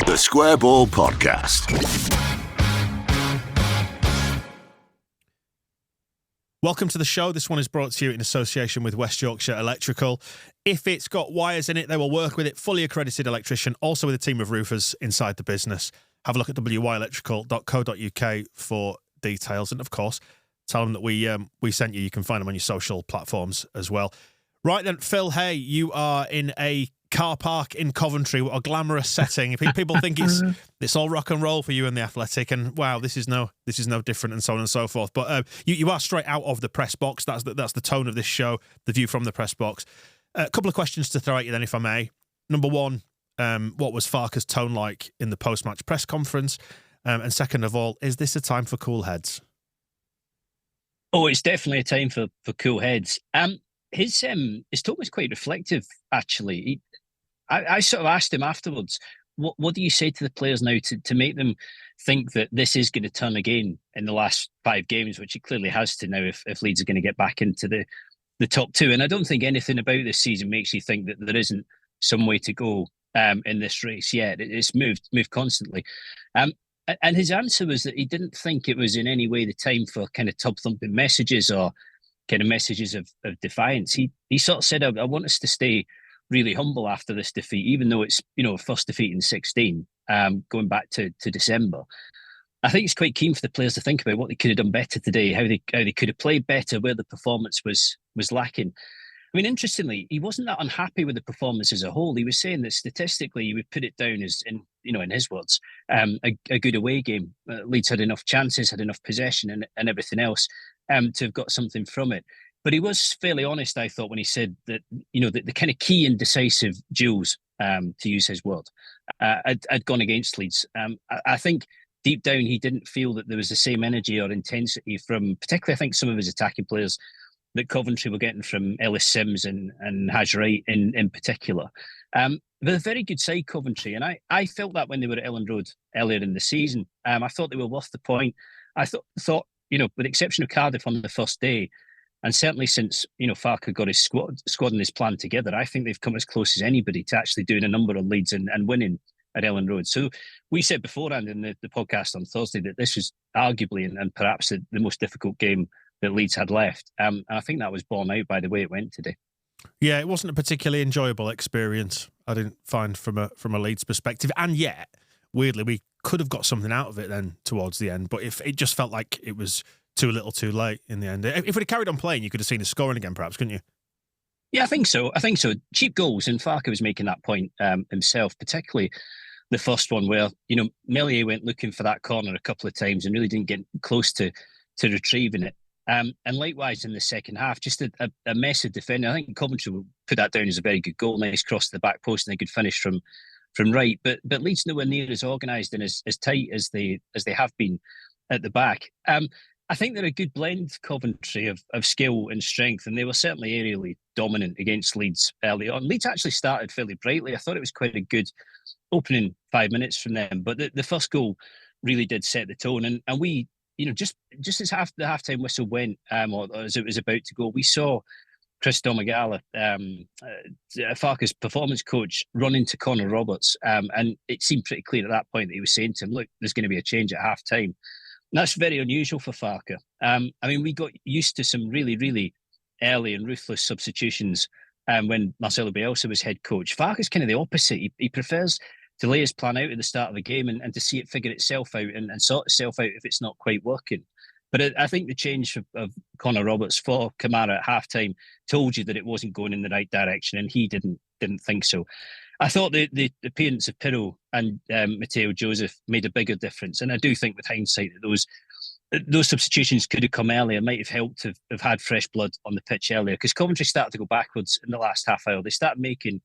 The Square Ball Podcast. Welcome to the show. This one is brought to you in association with West Yorkshire Electrical. If it's got wires in it, they will work with it. Fully accredited electrician, also with a team of roofers inside the business. Have a look at wyelectrical.co.uk for details. And of course, tell them that we sent you. You can find them on your social platforms as well. Right then, Phil Hay, you are in a car park in Coventry. What a glamorous setting. People think it's all rock and roll for you and the Athletic, and wow, this is no different, and so on and so forth. But you are straight out of the press box. That's the tone of this show, the view from the press box. A couple of questions to throw at you then, if I may. Number one, what was Farke's tone like in the post-match press conference? And second of all, is this a time for cool heads? Oh, it's definitely a time for cool heads. His talk was quite reflective, actually. I sort of asked him afterwards, what do you say to the players now to make them think that this is going to turn again in the last 5 games, which it clearly has to now if Leeds are going to get back into the top 2. And I don't think anything about this season makes you think that there isn't some way to go in this race yet. It's moved constantly. And his answer was that he didn't think it was in any way the time for kind of tub-thumping messages or kind of messages of defiance. He sort of said, I want us to stay really humble after this defeat, even though it's, first defeat in 16, going back to December. I think it's quite keen for the players to think about what they could have done better today, how they could have played better, where the performance was lacking. I mean, interestingly, he wasn't that unhappy with the performance as a whole. He was saying that statistically, he would put it down as, in his words, a good away game. Leeds had enough chances, had enough possession and everything else to have got something from it. But he was fairly honest, I thought, when he said that, the kind of key and decisive duels, to use his word, had gone against Leeds. I think deep down, he didn't feel that there was the same energy or intensity from, particularly, I think, some of his attacking players that Coventry were getting from Ellis Sims and Haj Wright in particular. They're a very good side, Coventry, and I felt that when they were at Elland Road earlier in the season. I thought they were worth the point. I thought, with the exception of Cardiff on the first day, and certainly since, Farke got his squad and his plan together, I think they've come as close as anybody to actually doing a number on Leeds and winning at Elland Road. So we said beforehand in the podcast on Thursday that this was arguably and perhaps the most difficult game that Leeds had left. And I think that was borne out by the way it went today. Yeah, it wasn't a particularly enjoyable experience, I didn't find, from a Leeds perspective. And yet, weirdly, we could have got something out of it then towards the end. But if it just felt like it was too little too late in the end. If we'd have carried on playing, you could have seen us scoring again, perhaps, couldn't you? Yeah, I think so. Cheap goals, and Farke was making that point himself, particularly the first one where, Meslier went looking for that corner a couple of times and really didn't get close to retrieving it. And likewise in the second half, just a mess of defending. I think Coventry will put that down as a very good goal. Nice cross to the back post and a good finish from Wright. But Leeds nowhere near as organised and as tight as they have been at the back. I think they're a good blend, Coventry, of skill and strength, and they were certainly aerially dominant against Leeds early on. Leeds actually started fairly brightly. I thought it was quite a good opening 5 minutes from them, but the first goal really did set the tone. And we, just as the halftime whistle went, or as it was about to go, we saw Chris Domagala, Farke's performance coach, run into Connor Roberts, and it seemed pretty clear at that point that he was saying to him, look, there's going to be a change at halftime. That's very unusual for Farke. We got used to some really, really early and ruthless substitutions when Marcelo Bielsa was head coach. Farke's kind of the opposite. He prefers to lay his plan out at the start of the game and to see it figure itself out and sort itself out if it's not quite working. But I think the change of Connor Roberts for Kamara at halftime told you that it wasn't going in the right direction, and he didn't think so. I thought the appearance of Pirro and Matteo Joseph made a bigger difference, and I do think with hindsight that those substitutions could have come earlier, might have helped to have had fresh blood on the pitch earlier, because Coventry started to go backwards in the last half hour. They started making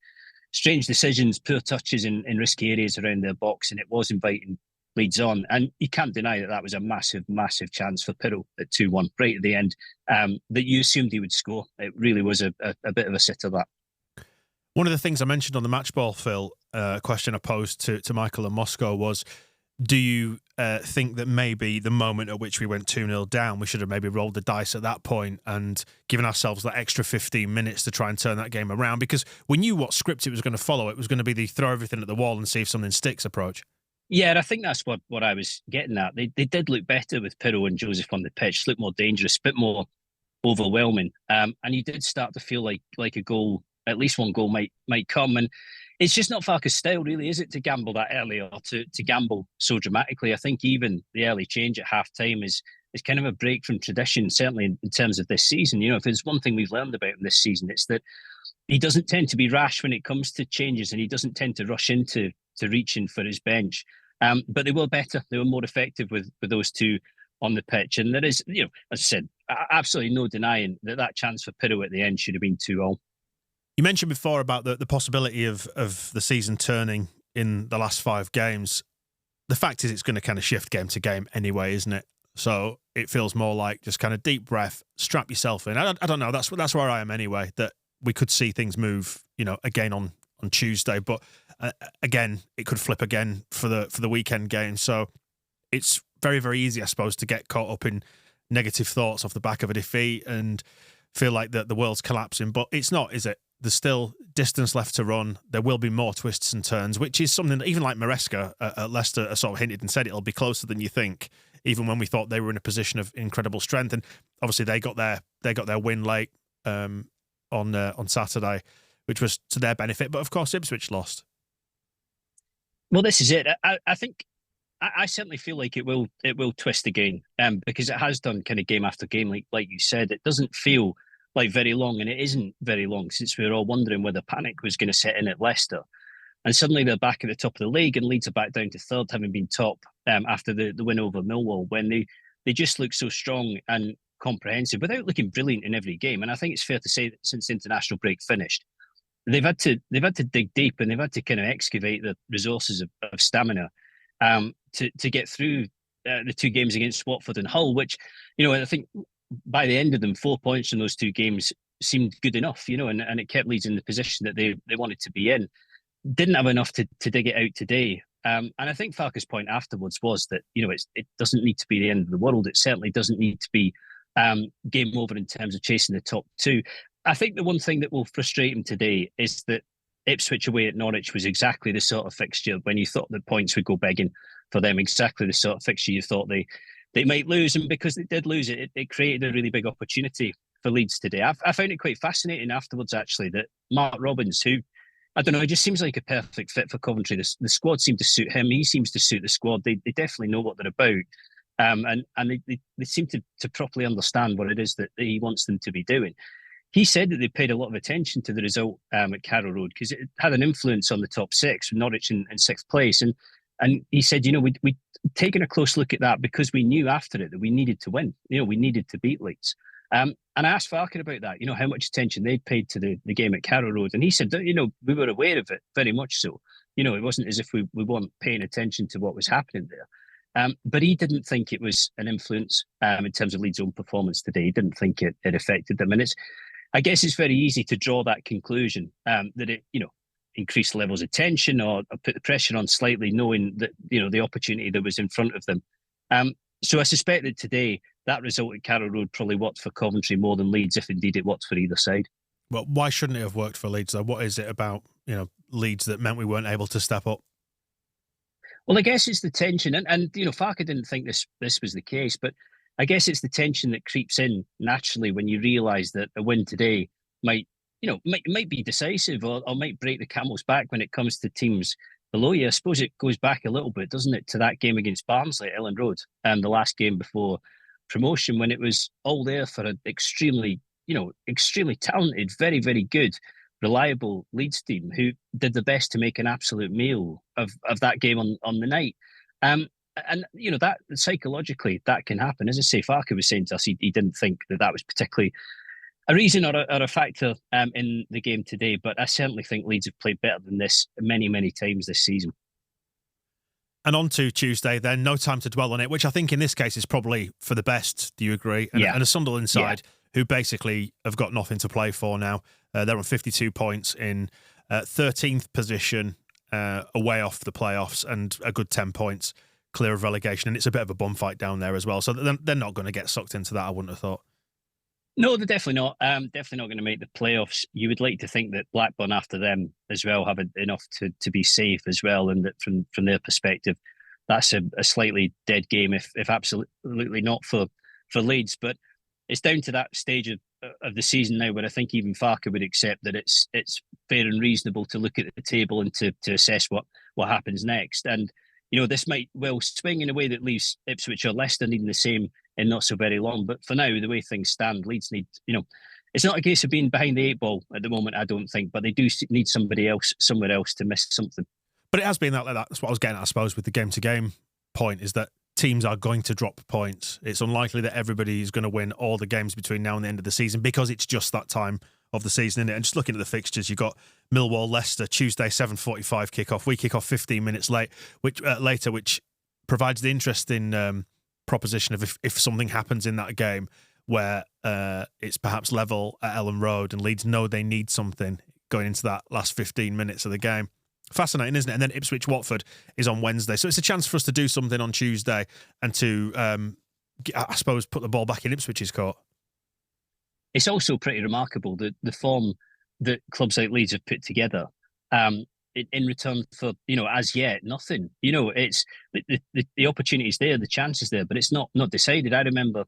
strange decisions, poor touches in risky areas around their box, and it was inviting Leeds on. And you can't deny that was a massive, massive chance for Pirro at 2-1 right at the end, that you assumed he would score. It really was a bit of a sitter, that. One of the things I mentioned on the match ball, Phil, a question I posed to Michael in Moscow was, do you think that maybe the moment at which we went 2-0 down, we should have maybe rolled the dice at that point and given ourselves that extra 15 minutes to try and turn that game around? Because we knew what script it was going to follow. It was going to be the throw everything at the wall and see if something sticks approach. Yeah, and I think that's what I was getting at. They did look better with Pirro and Joseph on the pitch, looked more dangerous, a bit more overwhelming. And you did start to feel like a goal, at least one goal might come. And it's just not Farke's style, really, is it, to gamble that early or to gamble so dramatically? I think even the early change at half time is kind of a break from tradition, certainly in terms of this season. You know, if there's one thing we've learned about him this season, it's that he doesn't tend to be rash when it comes to changes, and he doesn't tend to rush into reaching for his bench. But they were better; they were more effective with those two on the pitch. And there is, you know, as I said, absolutely no denying that chance for Pirro at the end should have been 2-2. You mentioned before about the possibility of the season turning in the last 5 games. The fact is, it's going to kind of shift game to game anyway, isn't it? So it feels more like just kind of deep breath, strap yourself in. I don't know. That's where I am anyway. That we could see things move, you know, again on Tuesday, but again, it could flip again for the weekend game. So it's very, very easy, I suppose, to get caught up in negative thoughts off the back of a defeat and feel like that the world's collapsing. But it's not, is it? There's still distance left to run. There will be more twists and turns, which is something that even like Maresca at Leicester sort of hinted and said it'll be closer than you think, even when we thought they were in a position of incredible strength. And obviously they got their win late on Saturday, which was to their benefit. But of course, Ipswich lost. Well, this is it. I think I certainly feel like it will twist again, because it has done kind of game after game, like you said. It doesn't feel like very long, and it isn't very long since we were all wondering whether panic was going to set in at Leicester. And suddenly they're back at the top of the league, and Leeds are back down to third, having been top after the win over Millwall, when they just look so strong and comprehensive without looking brilliant in every game. And I think it's fair to say that since the international break finished, they've had to dig deep, and they've had to kind of excavate the resources of stamina to get through the 2 games against Watford and Hull, which, you know, I think by the end of them, 4 points in those 2 games seemed good enough, you know, and it kept Leeds in the position that they wanted to be in. Didn't have enough to dig it out today. And I think Farke's point afterwards was that, you know, it doesn't need to be the end of the world. It certainly doesn't need to be game over in terms of chasing the top 2. I think the one thing that will frustrate him today is that Ipswich away at Norwich was exactly the sort of fixture when you thought the points would go begging for them, exactly the sort of fixture you thought they might lose. And because they did lose it, it created a really big opportunity for Leeds today. I found it quite fascinating afterwards, actually, that Mark Robbins, who, I don't know, it just seems like a perfect fit for Coventry. The squad seemed to suit him. He seems to suit the squad. They definitely know what they're about. And they seem to properly understand what it is that he wants them to be doing. He said that they paid a lot of attention to the result at Carrow Road because it had an influence on the top 6, with Norwich in 6th place. And he said, you know, we'd taken a close look at that because we knew after it that we needed to win. You know, we needed to beat Leeds. And I asked Farke about that, you know, how much attention they'd paid to the game at Carrow Road. And he said, you know, we were aware of it, very much so. You know, it wasn't as if we weren't paying attention to what was happening there. But he didn't think it was an influence in terms of Leeds' own performance today. He didn't think it affected them. And I guess it's very easy to draw that conclusion that it, you know, increased levels of tension or put the pressure on slightly, knowing that, you know, the opportunity that was in front of them. So I suspect that today that result at Carrow Road probably worked for Coventry more than Leeds, if indeed it worked for either side. Well, why shouldn't it have worked for Leeds though? What is it about, you know, Leeds that meant we weren't able to step up? Well, I guess it's the tension, and you know, Farke didn't think this was the case, but I guess it's the tension that creeps in naturally when you realise that a win today might be decisive or might break the camel's back when it comes to teams below you. I suppose it goes back a little bit, doesn't it, to that game against Barnsley at Ellen Road, the last game before promotion, when it was all there for an extremely talented, very, very good, reliable Leeds team who did the best to make an absolute meal of that game on the night. And, you know, that psychologically, that can happen. As I say, Farke was saying to us, he didn't think that was particularly a reason or a factor in the game today. But I certainly think Leeds have played better than this many, many times this season. And on to Tuesday then, no time to dwell on it, which I think in this case is probably for the best. Do you agree? And, yeah. And a Sunderland side who basically have got nothing to play for now. They're on 52 points in 13th position, away off the playoffs, and a good 10 points clear of relegation. And it's a bit of a bum fight down there as well. So they're not going to get sucked into that, I wouldn't have thought. No, they're definitely not. Definitely not going to make the playoffs. You would like to think that Blackburn after them as well have enough to be safe as well, and that from their perspective, that's a slightly dead game, if absolutely not for Leeds. But it's down to that stage of the season now where I think even Farke would accept that it's fair and reasonable to look at the table and to assess what happens next. And this might well swing in a way that leaves Ipswich or Leicester needing the same in not so very long. But for now, the way things stand, Leeds need, it's not a case of being behind the eight ball at the moment, I don't think, but they do need somebody else somewhere else to miss something. But it has been like that. That's what I was getting at, I suppose, with the game-to-game point, is that teams are going to drop points. It's unlikely that everybody is going to win all the games between now and the end of the season because it's just that time of the season, isn't it? And just looking at the fixtures, you've got Millwall, Leicester, Tuesday, 7:45 kickoff. We kick off 15 minutes later, which provides the interesting proposition of if something happens in that game where it's perhaps level at Ellen Road and Leeds know they need something going into that last 15 minutes of the game. Fascinating, isn't it? And then Ipswich-Watford is on Wednesday. So it's a chance for us to do something on Tuesday and to, I suppose, put the ball back in Ipswich's court. It's also pretty remarkable the form that clubs like Leeds have put together in return for, as yet, nothing. It's the opportunity's there, the chance is there, but it's not decided. I remember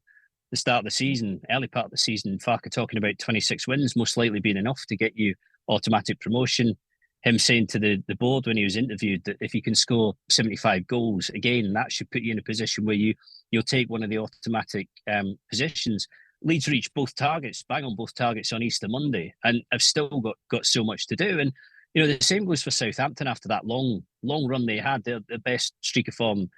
the start of the season, early part of the season, Farke talking about 26 wins most likely being enough to get you automatic promotion. Him saying to the board when he was interviewed that if you can score 75 goals, again, that should put you in a position where you'll take one of the automatic positions. Leeds reached both targets, bang on both targets on Easter Monday, and have still got so much to do. And, the same goes for Southampton after that long run they had, their best streak of form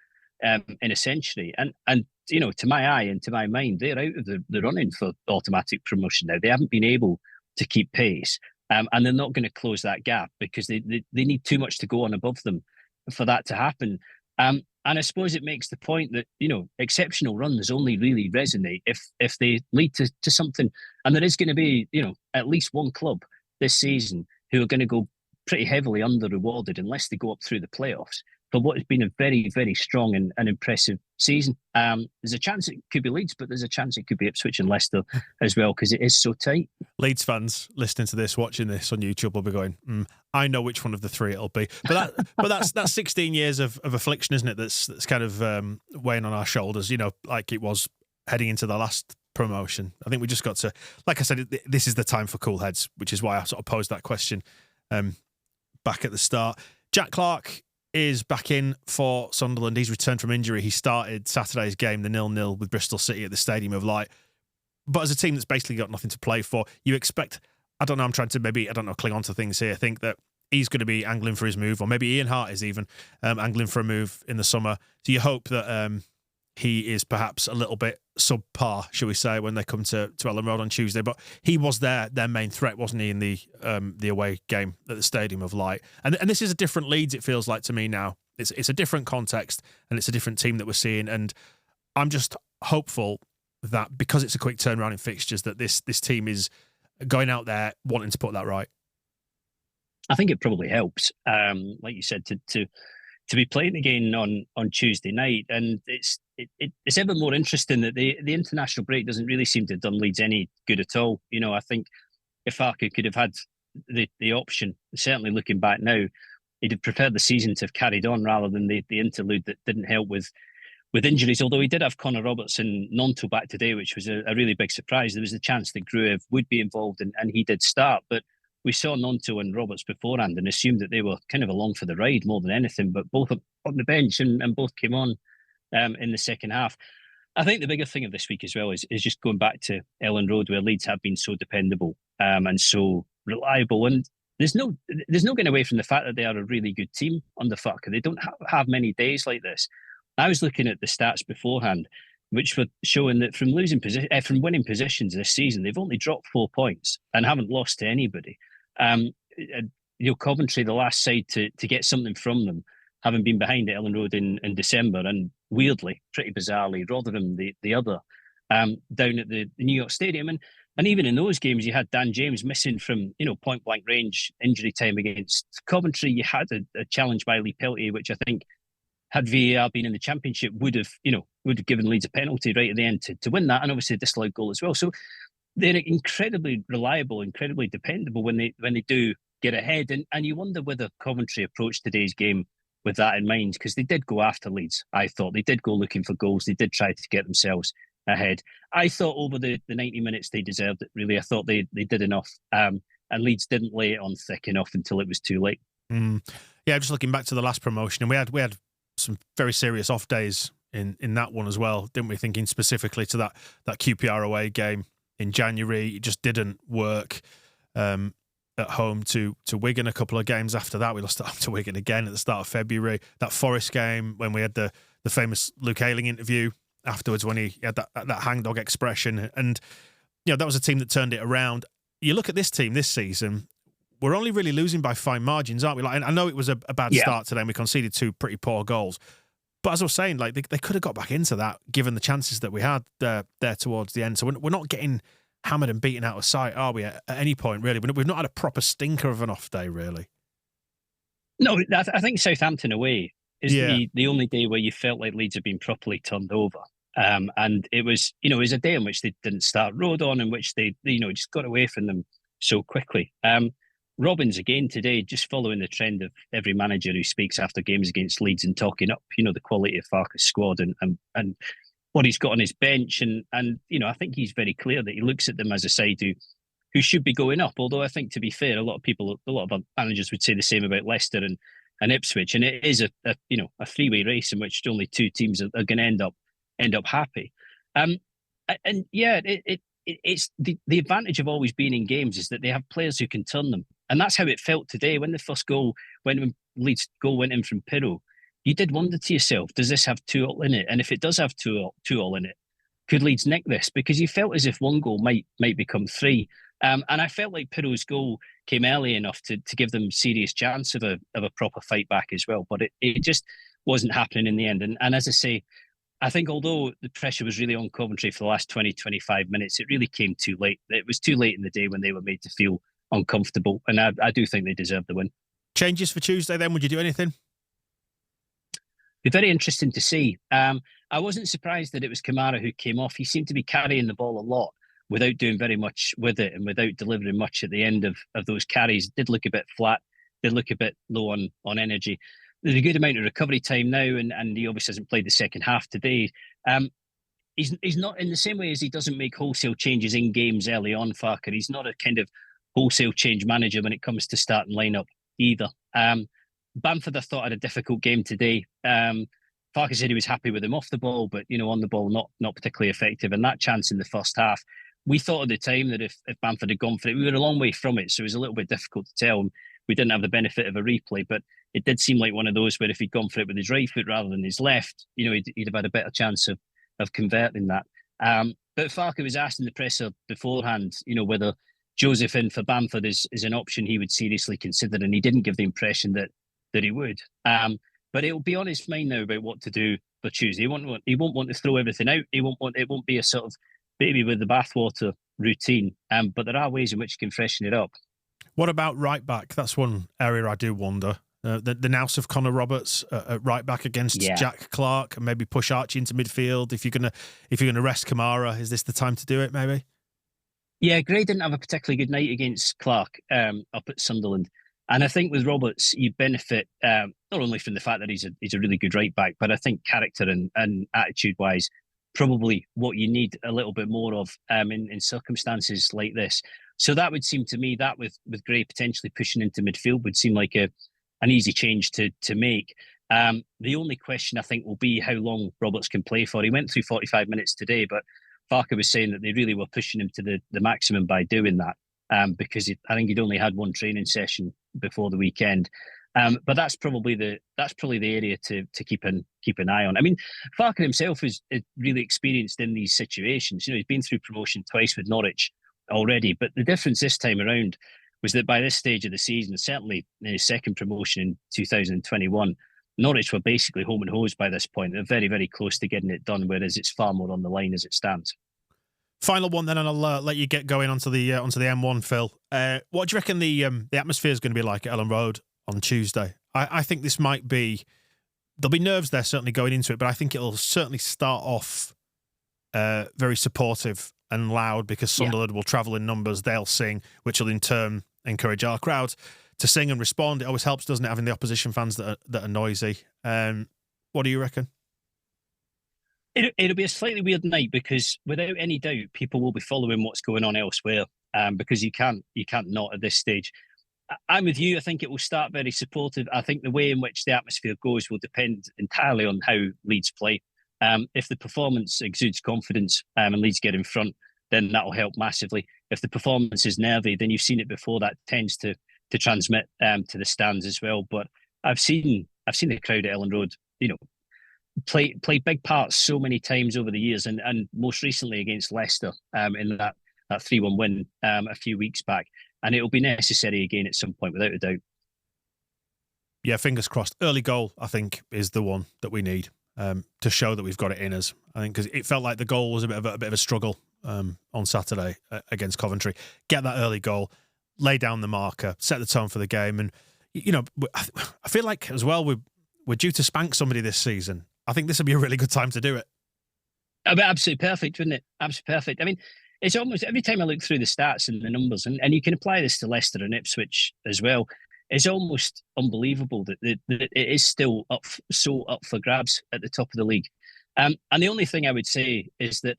in a century. And to my eye and to my mind, they're out of the running for automatic promotion now. They haven't been able to keep pace. And they're not going to close that gap because they need too much to go on above them for that to happen. And I suppose it makes the point that, exceptional runs only really resonate if they lead to something. And there is going to be, at least one club this season who are going to go pretty heavily under-rewarded unless they go up through the playoffs for what has been a very, very strong and impressive season. There's a chance it could be Leeds, but there's a chance it could be Ipswich and Leicester as well because it is so tight. Leeds fans listening to this, watching this on YouTube will be going, I know which one of the three it'll be. But that's 16 years of affliction, isn't it? That's kind of weighing on our shoulders, like it was heading into the last promotion. I think we just got to, like I said, this is the time for cool heads, which is why I sort of posed that question back at the start. Jack Clarke is back in for Sunderland. He's returned from injury. He started Saturday's game, the 0-0 with Bristol City at the Stadium of Light. But as a team that's basically got nothing to play for, you expect, I'm trying to cling on to things here. I think that he's going to be angling for his move, or maybe Ian Hart is even angling for a move in the summer. So you hope that he is perhaps a little bit subpar, shall we say, when they come to Ellen Road on Tuesday. But he was their main threat, wasn't he, in the away game at the Stadium of Light? And this is a different Leeds, it feels like to me now. It's a different context and it's a different team that we're seeing. And I'm just hopeful that because it's a quick turnaround in fixtures, that this team is going out there wanting to put that right. I think it probably helps, like you said, to be playing again on Tuesday night. And it's ever more interesting that the international break doesn't really seem to have done Leeds any good at all. I think if Farke could have had the option, certainly looking back now, he'd have preferred the season to have carried on rather than the interlude that didn't help with injuries. Although he did have Connor Roberts and Nonto back today, which was a really big surprise. There was a chance that Gruev would be involved and he did start, but we saw Nonto and Roberts beforehand and assumed that they were kind of along for the ride more than anything, but both on the bench and both came on in the second half. I think the bigger thing of this week as well is just going back to Ellen Road, where Leeds have been so dependable and so reliable. And there's no getting away from the fact that they are a really good team under Farke. They don't have many days like this. I was looking at the stats beforehand, which were showing that from winning positions this season, they've only dropped 4 points and haven't lost to anybody. Coventry, the last side to get something from them, having been behind at Ellen Road in December, and weirdly, pretty bizarrely, Rotherham the other, down at the New York Stadium. And even in those games, you had Dan James missing from point blank range injury time against Coventry. You had a challenge by Lee Peltier, which I think, had VAR been in the Championship, would have given Leeds a penalty right at the end to win that, and obviously a disallowed goal as well. So they're incredibly reliable, incredibly dependable when they do get ahead. And you wonder whether Coventry approached today's game with that in mind, because they did go after Leeds. I thought they did go looking for goals. They did try to get themselves ahead. I thought over the 90 minutes they deserved it, really. I thought they did enough. And Leeds didn't lay it on thick enough until it was too late. Yeah, just looking back to the last promotion, and we had some very serious off days in that one as well, didn't we? Thinking specifically to that QPR away game in January, it just didn't work. At home to Wigan, a couple of games after that, we lost at home to Wigan again at the start of February. That Forest game when we had the famous Luke Ayling interview afterwards, when he had that hangdog expression, and that was a team that turned it around. You look at this team this season, we're only really losing by fine margins, aren't we? Like, I know it was a bad start today, and we conceded 2 pretty poor goals. But as I was saying, like they could have got back into that given the chances that we had there towards the end. So we're not getting hammered and beaten out of sight, are we, at any point, really? We've not had a proper stinker of an off day, really. No, I think Southampton away is the only day where you felt like Leeds had been properly turned over. And it was a day in which they didn't start road on, in which they just got away from them so quickly. Robbins, again, today, just following the trend of every manager who speaks after games against Leeds and talking up, the quality of Farke's squad and what he's got on his bench, and I think he's very clear that he looks at them as a side who should be going up. Although I think, to be fair, a lot of managers would say the same about Leicester and Ipswich, and it is a three-way race in which only 2 teams are going to end up happy. It's the advantage of always being in games is that they have players who can turn them, and that's how it felt today when the first goal, when Leeds' goal went in from Pirro. You did wonder to yourself, does this have 2-2 in it? And if it does have 2-2 in it, could Leeds nick this? Because you felt as if one goal might become 3. And I felt like Pirro's goal came early enough to give them serious chance of a proper fight back as well. But it just wasn't happening in the end. And as I say, I think although the pressure was really on Coventry for the last 20, 25 minutes, it really came too late. It was too late in the day when they were made to feel uncomfortable. And I do think they deserve the win. Changes for Tuesday then? Would you do anything? Be very interesting to see. I wasn't surprised that it was Kamara who came off. He seemed to be carrying the ball a lot without doing very much with it and without delivering much at the end of those carries. Did look a bit flat, did look a bit low on energy. There's a good amount of recovery time now, and he obviously hasn't played the second half today. He's not, in the same way as he doesn't make wholesale changes in games early on, Farke. He's not a kind of wholesale change manager when it comes to starting lineup either. Bamford, I thought, had a difficult game today. Farke said he was happy with him off the ball, but on the ball, not particularly effective. And that chance in the first half, we thought at the time that if Bamford had gone for it, we were a long way from it, so it was a little bit difficult to tell. We didn't have the benefit of a replay, but it did seem like one of those where if he'd gone for it with his right foot rather than his left, he'd have had a better chance of converting that. But Farke was asked in the presser beforehand, whether Joseph in for Bamford is an option he would seriously consider, and he didn't give the impression that he would. But it'll be on his mind now about what to do for Tuesday. He won't want to throw everything out. It won't be a sort of baby with the bathwater routine. But there are ways in which you can freshen it up. What about right back? That's one area I do wonder. The nous of Connor Roberts at right back against Jack Clarke, and maybe push Archie into midfield. If you're gonna rest Kamara, is this the time to do it? Maybe. Yeah, Gray didn't have a particularly good night against Clarke up at Sunderland. And I think with Roberts, you benefit not only from the fact that he's a really good right back, but I think character and attitude wise, probably what you need a little bit more of in circumstances like this. So that would seem to me that with Gray potentially pushing into midfield would seem like an easy change to make. The only question I think will be how long Roberts can play for. He went through 45 minutes today, but Farke was saying that they really were pushing him to the maximum by doing that. Because I think he'd only had one training session before the weekend, but that's probably the area to keep an eye on. I mean, Farke himself is really experienced in these situations. He's been through promotion twice with Norwich already, but the difference this time around was that by this stage of the season, certainly in his second promotion in 2021, Norwich were basically home and hosed by this point. They're very, very close to getting it done, whereas it's far more on the line as it stands. Final one then, and I'll let you get going onto the M1, Phil. What do you reckon the atmosphere is going to be like at Ellen Road on Tuesday? I think this might be... There'll be nerves there certainly going into it, but I think it'll certainly start off very supportive and loud because Sunderland will travel in numbers, they'll sing, which will in turn encourage our crowd sing and respond. It always helps, doesn't it, having the opposition fans that are noisy. What do you reckon? It'll be a slightly weird night because, without any doubt, people will be following what's going on elsewhere. Because you can't not at this stage. I'm with you. I think it will start very supportive. I think the way in which the atmosphere goes will depend entirely on how Leeds play. If the performance exudes confidence and Leeds get in front, then that will help massively. If the performance is nervy, then you've seen it before. That tends to transmit to the stands as well. But I've seen the crowd at Ellen Road, play big parts so many times over the years, and most recently against Leicester in that 3-1 win a few weeks back. And it'll be necessary again at some point, without a doubt. Yeah, fingers crossed. Early goal, I think, is the one that we need to show that we've got it in us. I think because it felt like the goal was a bit of a struggle on Saturday against Coventry. Get that early goal, lay down the marker, set the tone for the game, and I feel like as well we're due to spank somebody this season. I think this would be a really good time to do it. Absolutely perfect, wouldn't it? Absolutely perfect. I mean, it's almost every time I look through the stats and the numbers, and you can apply this to Leicester and Ipswich as well. It's almost unbelievable that it is still up for grabs at the top of the league. And the only thing I would say is that,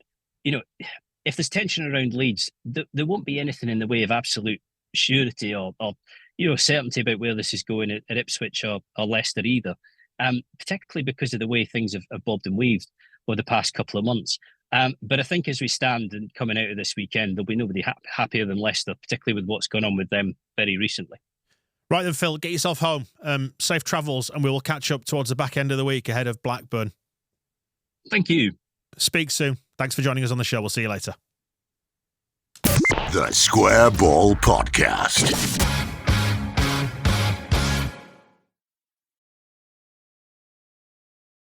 if there's tension around Leeds, there won't be anything in the way of absolute surety or certainty about where this is going at Ipswich or Leicester either. Particularly because of the way things have bobbed and weaved over the past couple of months. But I think as we stand and coming out of this weekend, there'll be nobody happier than Leicester, particularly with what's gone on with them very recently. Right then, Phil, get yourself home. Safe travels, and we will catch up towards the back end of the week ahead of Blackburn. Thank you. Speak soon. Thanks for joining us on the show. We'll see you later. The Square Ball Podcast.